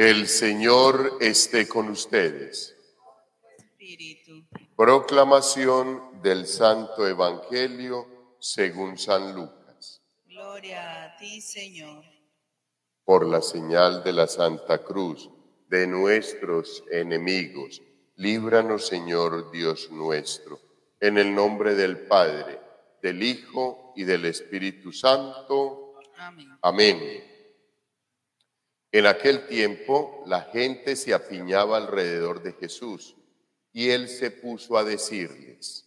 El Señor esté con ustedes. Espíritu. Proclamación del Santo Evangelio según San Lucas. Gloria a ti, Señor. Por la señal de la Santa Cruz de nuestros enemigos, líbranos, Señor Dios nuestro, en el nombre del Padre, del Hijo y del Espíritu Santo. Amén. Amén. En aquel tiempo la gente se apiñaba alrededor de Jesús y él se puso a decirles: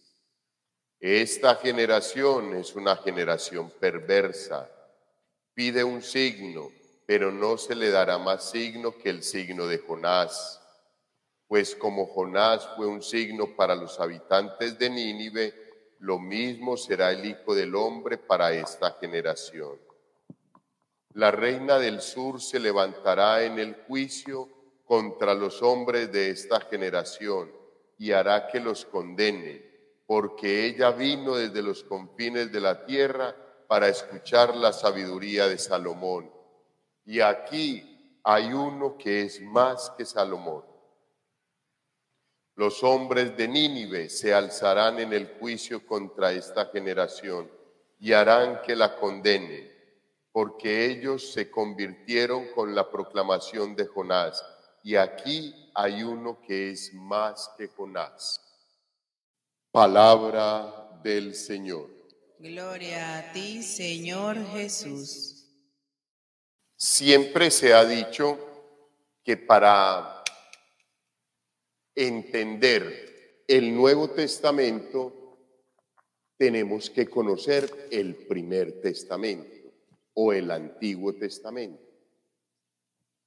esta generación es una generación perversa. Pide un signo, pero no se le dará más signo que el signo de Jonás. Pues como Jonás fue un signo para los habitantes de Nínive, lo mismo será el Hijo del Hombre para esta generación. La reina del sur se levantará en el juicio contra los hombres de esta generación y hará que los condene, porque ella vino desde los confines de la tierra para escuchar la sabiduría de Salomón. Y aquí hay uno que es más que Salomón. Los hombres de Nínive se alzarán en el juicio contra esta generación y harán que la condenen, porque ellos se convirtieron con la proclamación de Jonás, y aquí hay uno que es más que Jonás. Palabra del Señor. Gloria a ti, Señor Jesús. Siempre se ha dicho que para entender el Nuevo Testamento tenemos que conocer el Primer Testamento o el Antiguo Testamento.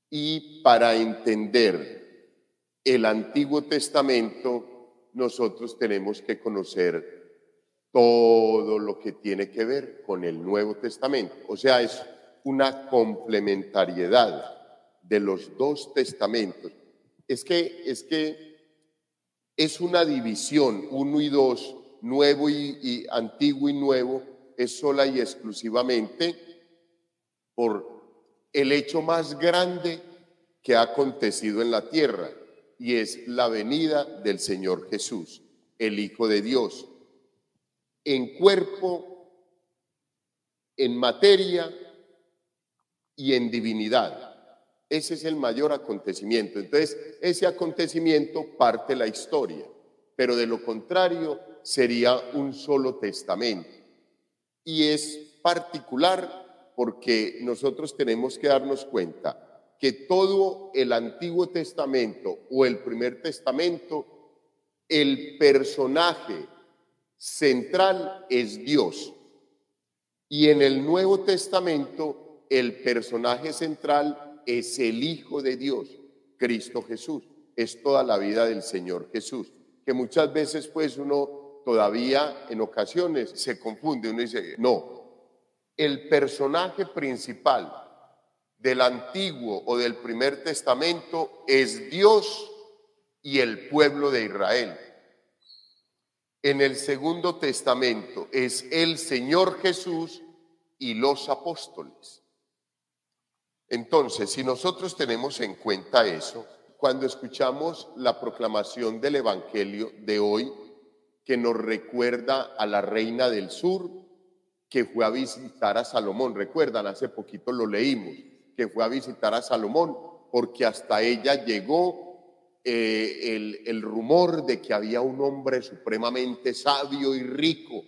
Y para entender el Antiguo Testamento, nosotros tenemos que conocer todo lo que tiene que ver con el Nuevo Testamento. O sea, es una complementariedad de los dos testamentos. Es que es una división, uno y dos, nuevo y antiguo y nuevo, es sola y exclusivamente por el hecho más grande que ha acontecido en la tierra, y es la venida del Señor Jesús, el Hijo de Dios, en cuerpo, en materia y en divinidad. Ese es el mayor acontecimiento. Entonces, ese acontecimiento parte la historia, pero de lo contrario sería un solo testamento. Y es particular porque nosotros tenemos que darnos cuenta que todo el Antiguo Testamento o el Primer Testamento, el personaje central es Dios. Y en el Nuevo Testamento, el personaje central es el Hijo de Dios, Cristo Jesús. Es toda la vida del Señor Jesús, que muchas veces pues uno todavía en ocasiones se confunde. Uno dice, no, el personaje principal del Antiguo o del Primer Testamento es Dios y el pueblo de Israel. En el Segundo Testamento es el Señor Jesús y los apóstoles. Entonces, si nosotros tenemos en cuenta eso, cuando escuchamos la proclamación del Evangelio de hoy, que nos recuerda a la reina del sur, que fue a visitar a Salomón, recuerdan, hace poquito lo leímos, que fue a visitar a Salomón, porque hasta ella llegó el rumor de que había un hombre supremamente sabio y rico,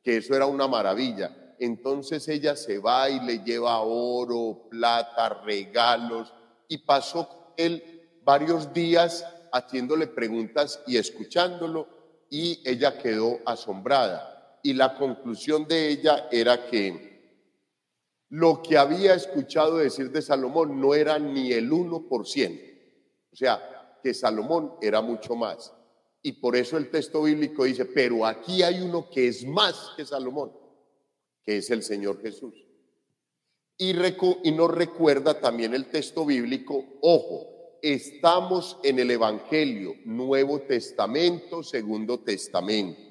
que eso era una maravilla. Entonces ella se va y le lleva oro, plata, regalos, y pasó con él varios días haciéndole preguntas y escuchándolo, y ella quedó asombrada. Y la conclusión de ella era que lo que había escuchado decir de Salomón no era ni el 1%. O sea, que Salomón era mucho más. Y por eso el texto bíblico dice, pero aquí hay uno que es más que Salomón, que es el Señor Jesús. Y nos recuerda también el texto bíblico, ojo, estamos en el Evangelio, Nuevo Testamento, Segundo Testamento.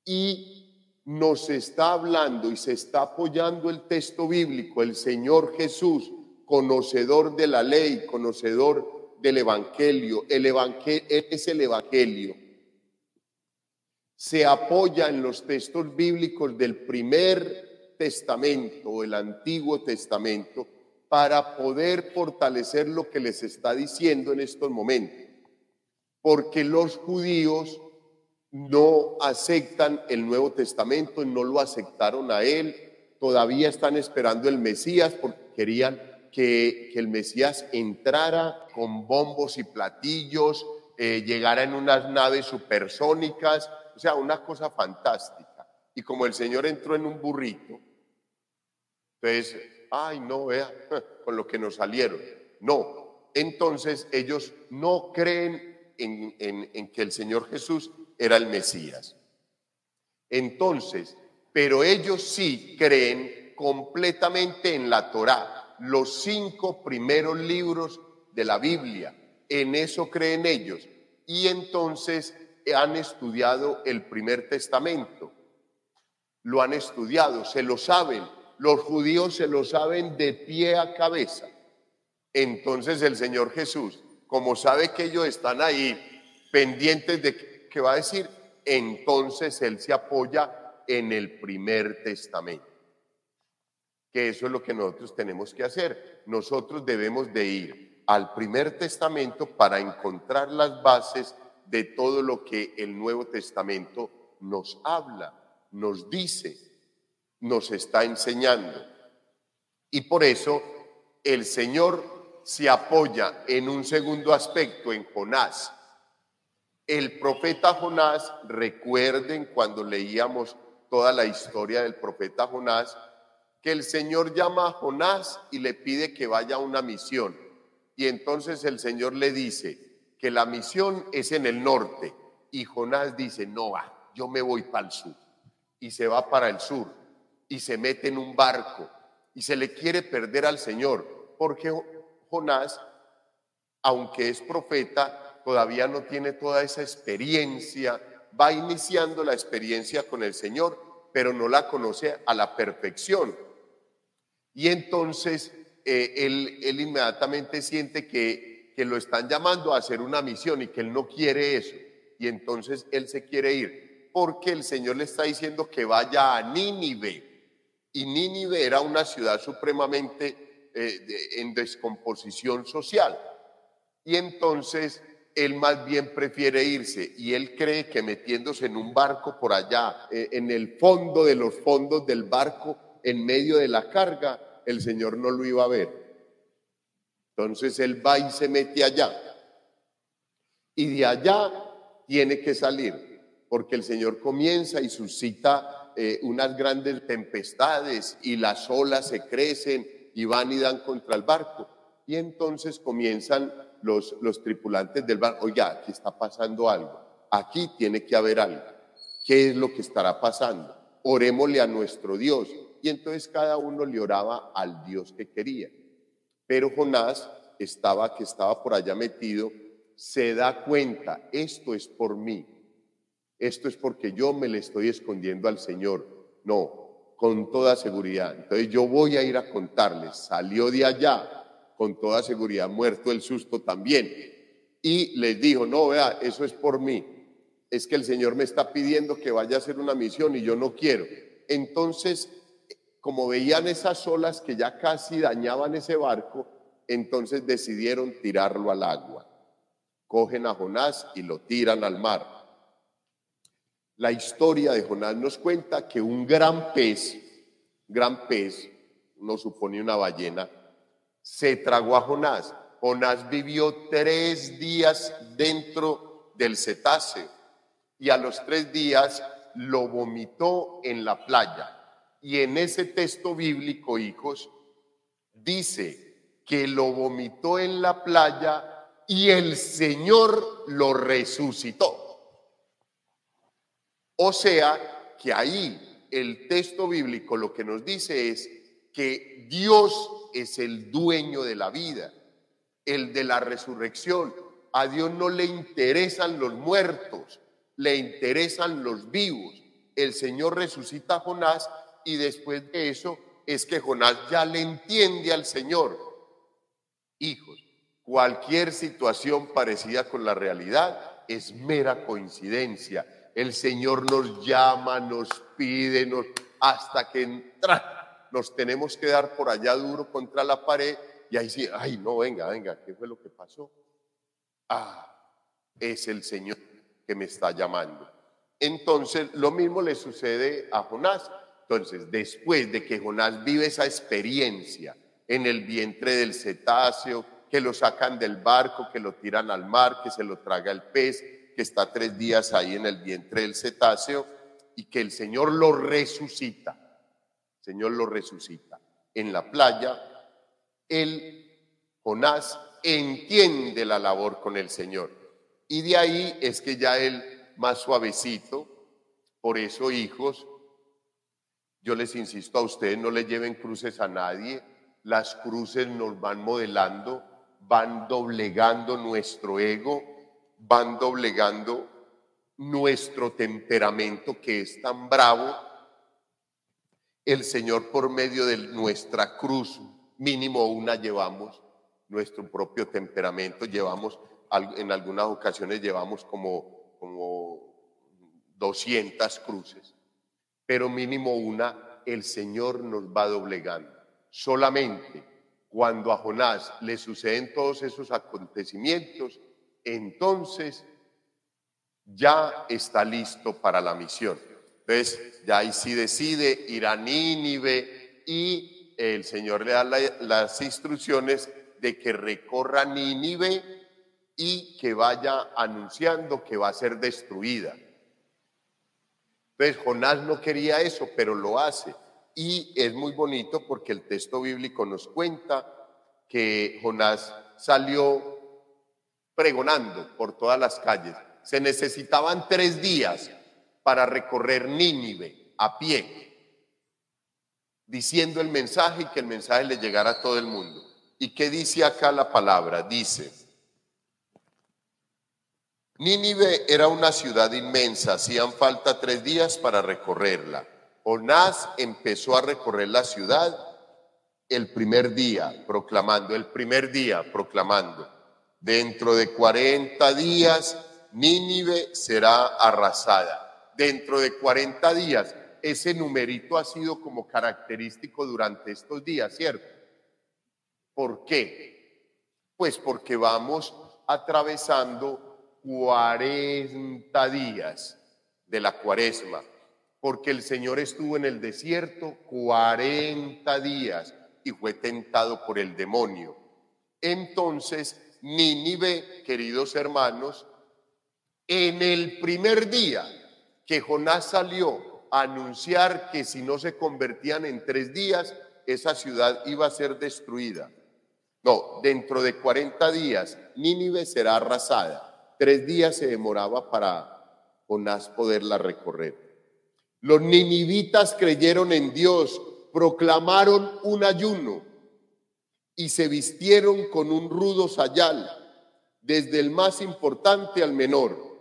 Y nos está hablando y se está apoyando el texto bíblico, el Señor Jesús, conocedor de la ley, conocedor del Evangelio. Él es el Evangelio. Se apoya en los textos bíblicos del primer testamento, el Antiguo Testamento, para poder fortalecer lo que les está diciendo en estos momentos. Porque los judíos no aceptan el Nuevo Testamento, no lo aceptaron a él, todavía están esperando el Mesías porque querían que el Mesías entrara con bombos y platillos, llegara en unas naves supersónicas, o sea, una cosa fantástica. Y como el Señor entró en un burrito, entonces, ay no, vea, con lo que nos salieron. No, entonces ellos no creen en que el Señor Jesús era el Mesías. Entonces, pero ellos sí creen completamente en la Torá, los 5 primeros libros de la Biblia, en eso creen ellos. Y entonces han estudiado el primer testamento, lo han estudiado, se lo saben, los judíos se lo saben de pie a cabeza. Entonces el Señor Jesús, como sabe que ellos están ahí pendientes de qué va a decir, entonces Él se apoya en el primer testamento. Que eso es lo que nosotros tenemos que hacer. Nosotros debemos de ir al primer testamento para encontrar las bases de todo lo que el Nuevo Testamento nos habla, nos dice, nos está enseñando. Y por eso el Señor se apoya en un segundo aspecto, en Jonás. El profeta Jonás, recuerden cuando leíamos toda la historia del profeta Jonás, que el Señor llama a Jonás y le pide que vaya a una misión. Y entonces el Señor le dice que la misión es en el norte. Y Jonás dice, no va, yo me voy para el sur. Y se va para el sur y se mete en un barco y se le quiere perder al Señor. Porque Jonás, aunque es profeta, todavía no tiene toda esa experiencia, va iniciando la experiencia con el Señor, pero no la conoce a la perfección. Y entonces él inmediatamente siente que lo están llamando a hacer una misión y que él no quiere eso. Y entonces él se quiere ir, porque el Señor le está diciendo que vaya a Nínive. Y Nínive era una ciudad supremamente en descomposición social. Y entonces él más bien prefiere irse y él cree que metiéndose en un barco por allá, en el fondo de los fondos del barco, en medio de la carga, el Señor no lo iba a ver. Entonces él va y se mete allá. Y de allá tiene que salir, porque el Señor comienza y suscita unas grandes tempestades y las olas se crecen y van y dan contra el barco. Y entonces comienzan los tripulantes del barco, oiga, aquí está pasando algo, aquí tiene que haber algo, ¿qué es lo que estará pasando? Orémosle a nuestro Dios. Y entonces cada uno le oraba al Dios que quería. Pero Jonás, que estaba por allá metido, se da cuenta, esto es por mí, esto es porque yo me le estoy escondiendo al Señor. No, con toda seguridad. Entonces yo voy a ir a contarles, salió de allá, con toda seguridad, muerto el susto también. Y les dijo, no, vea, eso es por mí. Es que el Señor me está pidiendo que vaya a hacer una misión y yo no quiero. Entonces, como veían esas olas que ya casi dañaban ese barco, entonces decidieron tirarlo al agua. Cogen a Jonás y lo tiran al mar. La historia de Jonás nos cuenta que un gran pez, uno supone una ballena, se tragó a Jonás. Jonás vivió 3 días dentro del cetáceo y a los 3 días lo vomitó en la playa. Y en ese texto bíblico, hijos, dice que lo vomitó en la playa y el Señor lo resucitó. O sea, que ahí el texto bíblico lo que nos dice es que Dios es el dueño de la vida, el de la resurrección. A Dios no le interesan los muertos, le interesan los vivos. El Señor resucita a Jonás y después de eso es que Jonás ya le entiende al Señor. Hijos, cualquier situación parecida con la realidad es mera coincidencia. El Señor nos llama, nos pide, hasta que nos tenemos que dar por allá duro contra la pared y ahí sí, ay no, venga, ¿qué fue lo que pasó? Es el Señor que me está llamando. Entonces, lo mismo le sucede a Jonás. Entonces, después de que Jonás vive esa experiencia en el vientre del cetáceo, que lo sacan del barco, que lo tiran al mar, que se lo traga el pez, que está 3 días ahí en el vientre del cetáceo y que el Señor lo resucita. El Señor lo resucita. En la playa, Jonás entiende la labor con el Señor. Y de ahí es que ya él más suavecito. Por eso, hijos, yo les insisto a ustedes, no le lleven cruces a nadie. Las cruces nos van modelando, van doblegando nuestro ego, van doblegando nuestro temperamento que es tan bravo. El Señor, por medio de nuestra cruz, mínimo una llevamos, nuestro propio temperamento, llevamos, en algunas ocasiones llevamos como 200 cruces, pero mínimo una el Señor nos va doblegando. Solamente cuando a Jonás le suceden todos esos acontecimientos, entonces ya está listo para la misión. Entonces ya ahí sí decide ir a Nínive y el Señor le da las instrucciones de que recorra Nínive y que vaya anunciando que va a ser destruida. Entonces Jonás no quería eso, pero lo hace. Y es muy bonito porque el texto bíblico nos cuenta que Jonás salió pregonando por todas las calles. Se necesitaban 3 días para recorrer Nínive a pie, diciendo el mensaje y que el mensaje le llegara a todo el mundo. ¿Y qué dice acá la palabra? Dice: Nínive era una ciudad inmensa, hacían falta 3 días para recorrerla. Jonás empezó a recorrer la ciudad el primer día, proclamando, dentro de 40 días Nínive será arrasada. Dentro de 40 días, ese numerito ha sido como característico durante estos días, ¿cierto? ¿Por qué? Pues porque vamos atravesando 40 días de la Cuaresma, porque el Señor estuvo en el desierto 40 días y fue tentado por el demonio. Entonces, Nínive, queridos hermanos, en el primer día que Jonás salió a anunciar que si no se convertían en 3 días, esa ciudad iba a ser destruida. No, dentro de 40 días Nínive será arrasada. 3 días se demoraba para Jonás poderla recorrer. Los ninivitas creyeron en Dios, proclamaron un ayuno y se vistieron con un rudo sayal, desde el más importante al menor.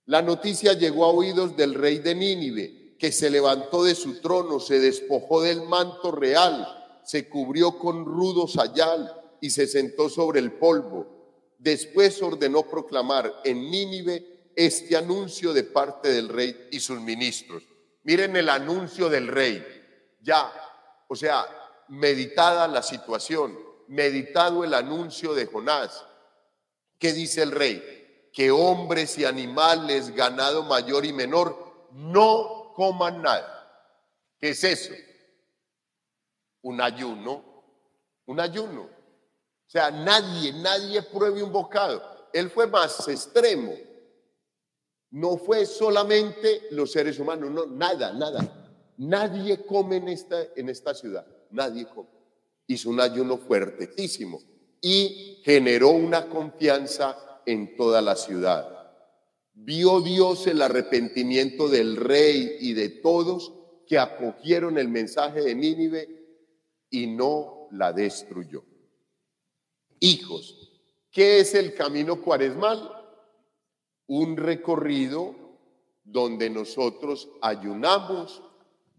La noticia llegó a oídos del rey de Nínive, que se levantó de su trono, se despojó del manto real, se cubrió con rudo sayal y se sentó sobre el polvo. Después ordenó proclamar en Nínive este anuncio de parte del rey y sus ministros. Miren el anuncio del rey, ya, o sea, meditada la situación, meditado el anuncio de Jonás. ¿Qué dice el rey? Que hombres y animales, ganado mayor y menor, no coman nada. ¿Qué es eso? Un ayuno. O sea, nadie pruebe un bocado. Él fue más extremo. No fue solamente los seres humanos, no, nada. Nadie come en esta ciudad, nadie come. Hizo un ayuno fuertísimo y generó una confianza en toda la ciudad. Vio Dios el arrepentimiento del rey y de todos que acogieron el mensaje de Nínive y no la destruyó. Hijos, ¿qué es el camino cuaresmal? Un recorrido donde nosotros ayunamos,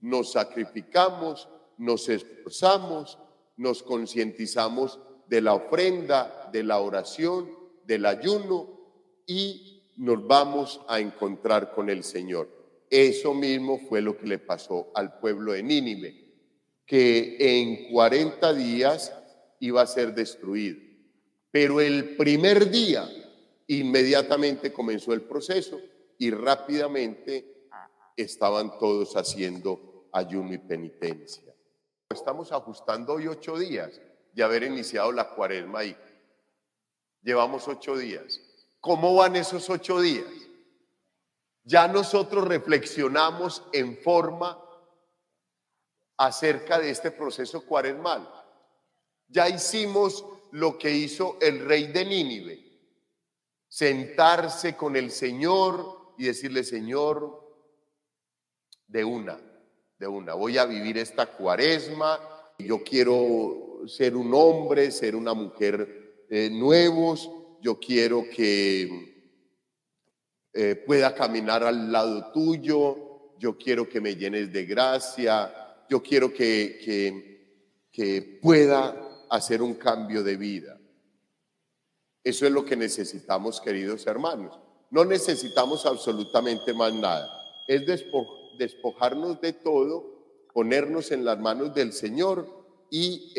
nos sacrificamos, nos esforzamos, nos concientizamos de la ofrenda, de la oración, del ayuno, y nos vamos a encontrar con el Señor. Eso mismo fue lo que le pasó al pueblo de Nínive, que en 40 días iba a ser destruido. Pero el primer día, inmediatamente comenzó el proceso y rápidamente estaban todos haciendo ayuno y penitencia. Estamos ajustando hoy 8 días de haber iniciado la cuaresma y llevamos 8 días. ¿Cómo van esos 8 días? Ya nosotros reflexionamos en forma acerca de este proceso cuaresmal. Ya hicimos lo que hizo el rey de Nínive, sentarse con el Señor y decirle: Señor, de una, voy a vivir esta cuaresma, yo quiero ser un hombre, ser una mujer nuevos, yo quiero que pueda caminar al lado tuyo, yo quiero que me llenes de gracia, yo quiero que pueda hacer un cambio de vida. Eso es lo que necesitamos, queridos hermanos. No necesitamos absolutamente más nada. Es despojarnos de todo, ponernos en las manos del Señor y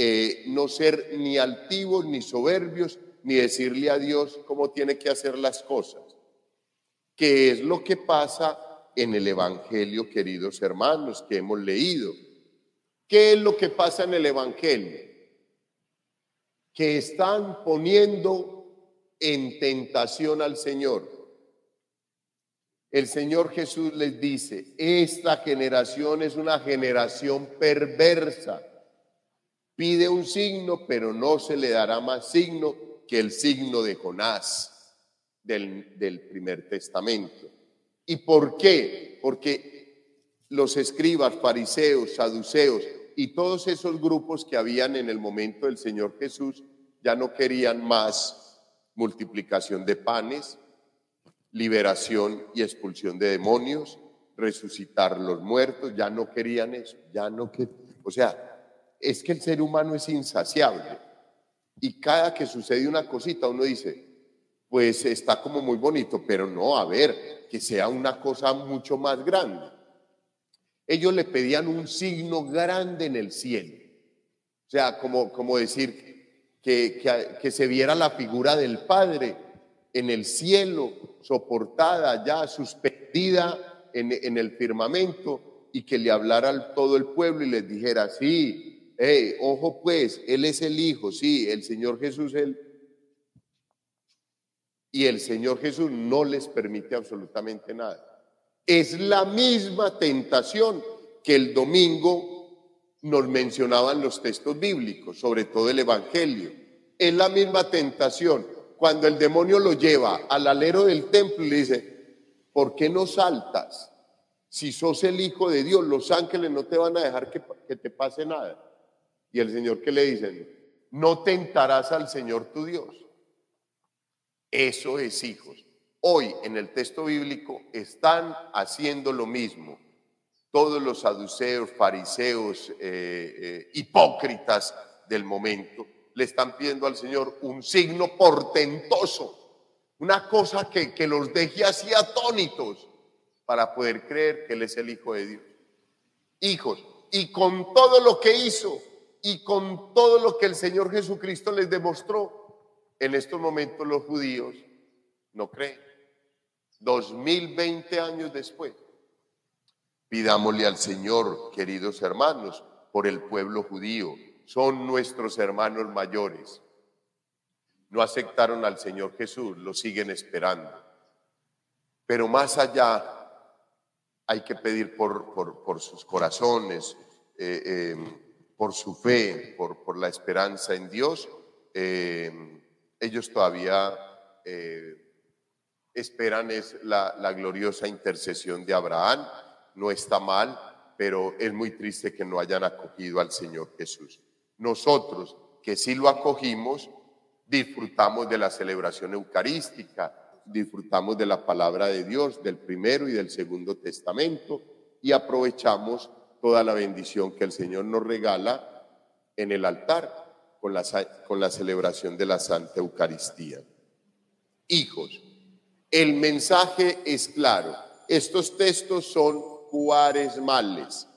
no ser ni altivos ni soberbios, ni decirle a Dios cómo tiene que hacer las cosas. ¿Qué es lo que pasa en el Evangelio, queridos hermanos, que hemos leído? ¿Qué es lo que pasa en el Evangelio? Que están poniendo en tentación al Señor. El Señor Jesús les dice: esta generación es una generación perversa. Pide un signo, pero no se le dará más signo que el signo de Jonás del primer testamento. ¿Y por qué? Porque los escribas, fariseos, saduceos y todos esos grupos que habían en el momento del Señor Jesús ya no querían más multiplicación de panes, liberación y expulsión de demonios, resucitar los muertos, ya no querían eso, o sea, es que el ser humano es insaciable y cada que sucede una cosita uno dice: pues está como muy bonito, pero no, a ver, que sea una cosa mucho más grande. Ellos le pedían un signo grande en el cielo, o sea, como decir que se viera la figura del Padre en el cielo, soportada ya, suspendida en el firmamento, y que le hablara a todo el pueblo y les dijera: sí, ojo pues, Él es el Hijo, sí, el Señor Jesús, y el Señor Jesús no les permite absolutamente nada. Es la misma tentación que el domingo nos mencionaban los textos bíblicos, sobre todo el Evangelio. Es la misma tentación cuando el demonio lo lleva al alero del templo y le dice: ¿por qué no saltas? Si sos el Hijo de Dios, los ángeles no te van a dejar que te pase nada. Y el Señor, ¿qué le dicen? No tentarás al Señor tu Dios. Eso es, hijos. Hoy en el texto bíblico están haciendo lo mismo. Todos los saduceos, fariseos, hipócritas del momento le están pidiendo al Señor un signo portentoso, una cosa que los deje así atónitos para poder creer que Él es el Hijo de Dios. Hijos, y con todo lo que hizo y con todo lo que el Señor Jesucristo les demostró, en estos momentos los judíos no creen. 2020 años después. Pidámosle al Señor, queridos hermanos, por el pueblo judío. Son nuestros hermanos mayores. No aceptaron al Señor Jesús, lo siguen esperando. Pero más allá hay que pedir por sus corazones, por su fe, por la esperanza en Dios. Ellos todavía esperan la gloriosa intercesión de Abraham. No está mal, pero es muy triste que no hayan acogido al Señor Jesús. Nosotros, que sí lo acogimos, disfrutamos de la celebración eucarística, disfrutamos de la palabra de Dios, del primero y del segundo testamento, y aprovechamos toda la bendición que el Señor nos regala en el altar. con la celebración de la Santa Eucaristía. Hijos, el mensaje es claro. Estos textos son cuaresmales.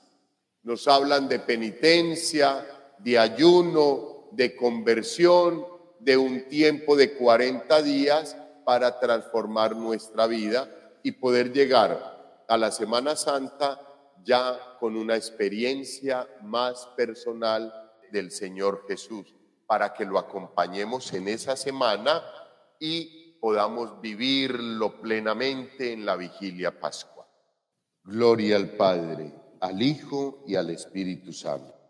Nos hablan de penitencia, de ayuno, de conversión, de un tiempo de 40 días para transformar nuestra vida y poder llegar a la Semana Santa ya con una experiencia más personal del Señor Jesús, para que lo acompañemos en esa semana y podamos vivirlo plenamente en la vigilia pascual. Gloria al Padre, al Hijo y al Espíritu Santo.